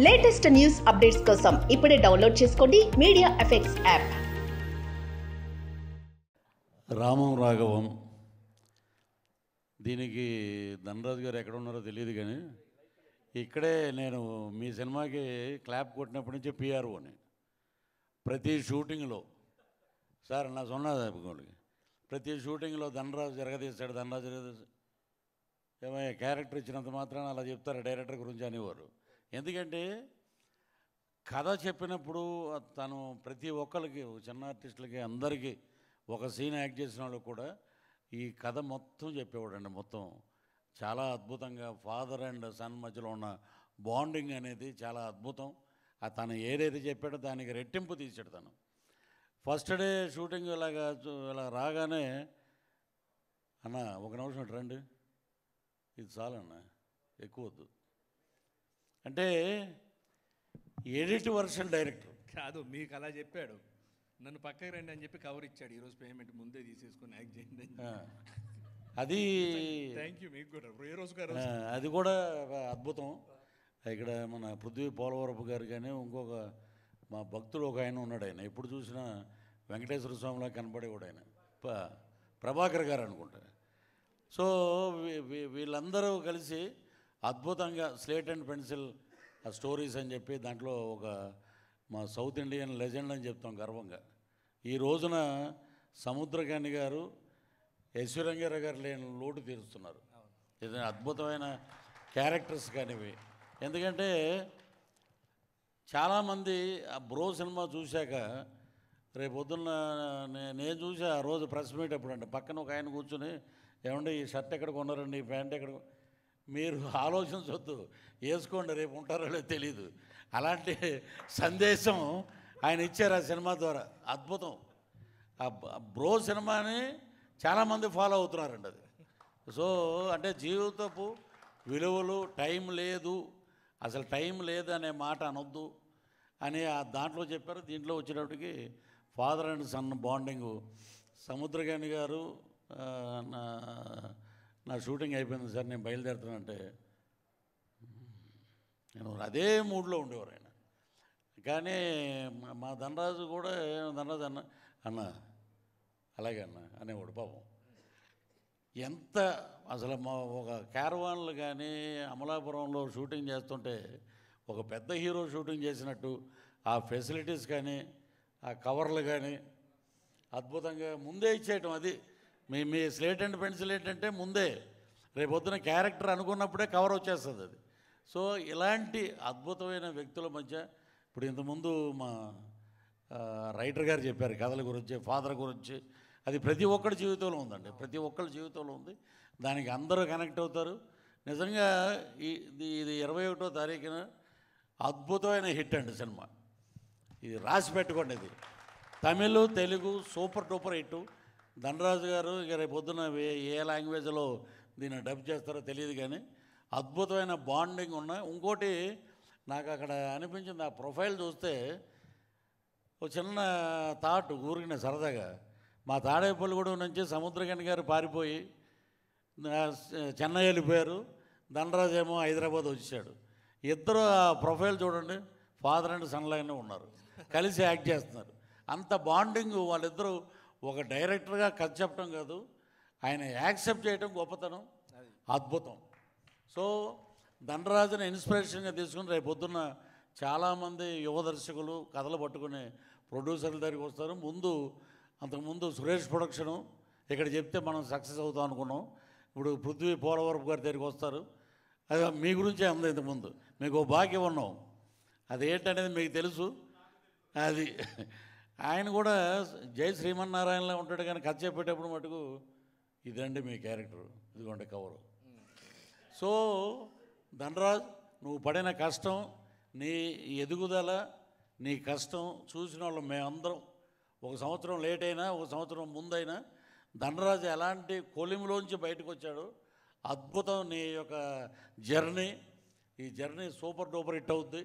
Latest news updates కోసం ఇప్పుడే download చేసుకోండి మీడియా ఎఫెక్ట్స్ యాప్. రామం రాఘవం దీనికి ధనరాజు గారు ఎక్కడ ఉన్నారో తెలియదు, కానీ ఇక్కడే నేను మీ సినిమాకి క్లాప్ కొట్టినప్పటి నుంచి పిఆర్ఓని ప్రతి షూటింగ్లో సార్ నా సొన్నది ప్రతి షూటింగ్లో ధనరాజు జరగదీస్తాడు, ధనరాజు జరగదీస్తాడు. ఏమయ్యా క్యారెక్టర్ ఇచ్చినంత మాత్రాన అలా చెప్తారు డైరెక్టర్ గురించి అనేవారు. ఎందుకంటే కథ చెప్పినప్పుడు తను ప్రతి ఒక్కరికి, చిన్న ఆర్టిస్టులకి, అందరికీ ఒక సీన్ యాక్ట్ చేసిన వాళ్ళకి కూడా ఈ కథ మొత్తం చెప్పేవాడండి. మొత్తం చాలా అద్భుతంగా ఫాదర్ అండ్ సన్ మధ్యలో ఉన్న బాండింగ్ అనేది చాలా అద్భుతం. తను ఏదైతే చెప్పాడో దానికి రెట్టింపు తీసాడు. తను ఫస్ట్ డే షూటింగ్ ఇలా రాగానే అన్న ఒక నిమిషం రండి, ఇది చాలన్న ఎక్కువ వద్దు అంటే ఎడిట్ వర్షన్ డైరెక్టర్ కాదు, మీకు అలా చెప్పాడు, నన్ను పక్కకి రండి అని చెప్పి కవర్ ఇచ్చాడు. ఈరోజు పేమెంట్ ముందే తీసేసుకొని యాక్ట్ చేయండి. అది థ్యాంక్ యూ. మీకు కూడా ఏ రోజు గారు అది కూడా అద్భుతం. ఇక్కడ మన పృథ్వీ పోలవరపు గారు కానీ ఇంకొక మా భక్తుడు ఒక ఆయన ఉన్నాడు. ఆయన ఎప్పుడు చూసినా వెంకటేశ్వర స్వామిలా కనపడేవాడు. ఆయన ప్రభాకర్ గారు అనుకుంటా. సో వీళ్ళందరూ కలిసి అద్భుతంగా స్లేట్ అండ్ పెన్సిల్ స్టోరీస్ అని చెప్పి దాంట్లో ఒక మా సౌత్ ఇండియన్ లెజెండ్ అని చెప్తాం గర్వంగా. ఈ రోజున సముద్రకాని గారు, యశ్వరంగారావు గారు లేని లోటు తీరుస్తున్నారు. ఇది అద్భుతమైన క్యారెక్టర్స్ కానివి. ఎందుకంటే చాలామంది ఆ బ్రో సినిమా చూశాక రేపొద్దున్న నేను చూసి ఆ రోజు ప్రెస్ మీట్ అప్పుడు అంటే పక్కన ఒక ఆయన కూర్చొని, ఏమంటే ఈ షర్ట్ ఎక్కడ కొన్నారండి, ఈ ప్యాంట్ ఎక్కడ, మీరు ఆలోచించవద్దు, వేసుకోండి, రేపు ఉంటారో లేదో తెలీదు. అలాంటి సందేశం ఆయన ఇచ్చారు ఆ సినిమా ద్వారా. అద్భుతం. ఆ బ్రో సినిమాని చాలామంది ఫాలో అవుతున్నారండి. అది సో అంటే జీవితపు విలువలు, టైం లేదు, అసలు టైం లేదు అనే మాట అనొద్దు అని దాంట్లో చెప్పారు. దీంట్లో వచ్చేటప్పటికి father and son bonding. Samuthirakani గారు నా షూటింగ్ అయిపోయింది సార్, నేను బయలుదేరుతానంటే నేను అదే మూడ్లో ఉండేవారు ఆయన. కానీ మా ధనరాజు కూడా ధనరాజు అన్న అలాగే అన్న అనేవాడు. పాపం ఎంత అసలు మా ఒక క్యారవాన్లు కానీ అమలాపురంలో షూటింగ్ చేస్తుంటే ఒక పెద్ద హీరో షూటింగ్ చేసినట్టు ఆ ఫెసిలిటీస్ కానీ ఆ కవర్లు కానీ అద్భుతంగా ముందే ఇచ్చేయటం. అది మీ స్లేట్ అండ్ పెన్సిల్ ఏంటంటే ముందే రేపొద్దున క్యారెక్టర్ అనుకున్నప్పుడే కవర్ వచ్చేస్తుంది అది. సో ఇలాంటి అద్భుతమైన వ్యక్తుల మధ్య ఇప్పుడు ఇంతకుముందు మా రైటర్ గారు చెప్పారు కథల గురించి, ఫాదర్ గురించి. అది ప్రతి ఒక్కరి జీవితంలో ఉందండి, ప్రతి ఒక్కరి జీవితంలో ఉంది. దానికి అందరూ కనెక్ట్ అవుతారు. నిజంగా ఇది 21వ తారీఖున అద్భుతమైన హిట్ అండి సినిమా. ఇది రాసి పెట్టుకోండి. ఇది Tamil, Telugu super duper hit. Dhanraj గారు ఇక రేపు పొద్దున ఏ లాంగ్వేజ్లో దీన్ని డబ్ చేస్తారో తెలియదు, కానీ అద్భుతమైన బాండింగ్ ఉన్నాయి. ఇంకోటి నాకు అక్కడ అనిపించింది, ఆ ప్రొఫైల్ చూస్తే ఒక చిన్న థాట్ ఊరికిన సరదాగా, మా తాడేపల్లిగూడెం నుంచి సముద్రకాని గారు పారిపోయి చెన్నై వెళ్ళిపోయారు, ధనరాజు ఏమో హైదరాబాద్ వచ్చాడు. ఇద్దరు ఆ ప్రొఫైల్ చూడండి, ఫాదర్ అండ్ సన్ లాగానే ఉన్నారు, కలిసి యాక్ట్ చేస్తున్నారు. అంత బాండింగ్ వాళ్ళిద్దరూ. ఒక డైరెక్టర్గా కథ చెప్పడం కాదు, ఆయన యాక్సెప్ట్ చేయడం గొప్పతనం, అద్భుతం. సో ధనరాజుని ఇన్స్పిరేషన్గా తీసుకుని రేపు పొద్దున్న చాలామంది యువ దర్శకులు కథలు పట్టుకునే ప్రొడ్యూసర్ల దగ్గరికి వస్తారు. అంతకుముందు సురేష్ ప్రొడక్షను ఇక్కడ చెప్తే మనం సక్సెస్ అవుతాం అనుకున్నాం. ఇప్పుడు పృథ్వీ పోలవరపు గారి దగ్గరికి వస్తారు. అది మీ గురించే అంది. ఇంతకుముందు మీకు ఓ భాగ్యం ఉన్నాం, అదేంటనేది మీకు తెలుసు. అది ఆయన కూడా జై శ్రీమన్నారాయణలో ఉంటాడు, కానీ కథ చెప్పేటప్పుడు మటుకు ఇదండి మీ క్యారెక్టర్, ఇదిగోండి కవరు. సో ధనరాజ్, నువ్వు పడిన కష్టం, నీ ఎదుగుదల, నీ కష్టం చూసిన వాళ్ళు మేమందరం. ఒక సంవత్సరం లేట్ అయినా, ఒక సంవత్సరం ముందైనా ధనరాజు ఎలాంటి కొలిమిలోంచి బయటకు వచ్చాడు. అద్భుతం నీ యొక్క జర్నీ. ఈ జర్నీ సూపర్ డూపర్ హిట్ అవుద్ది.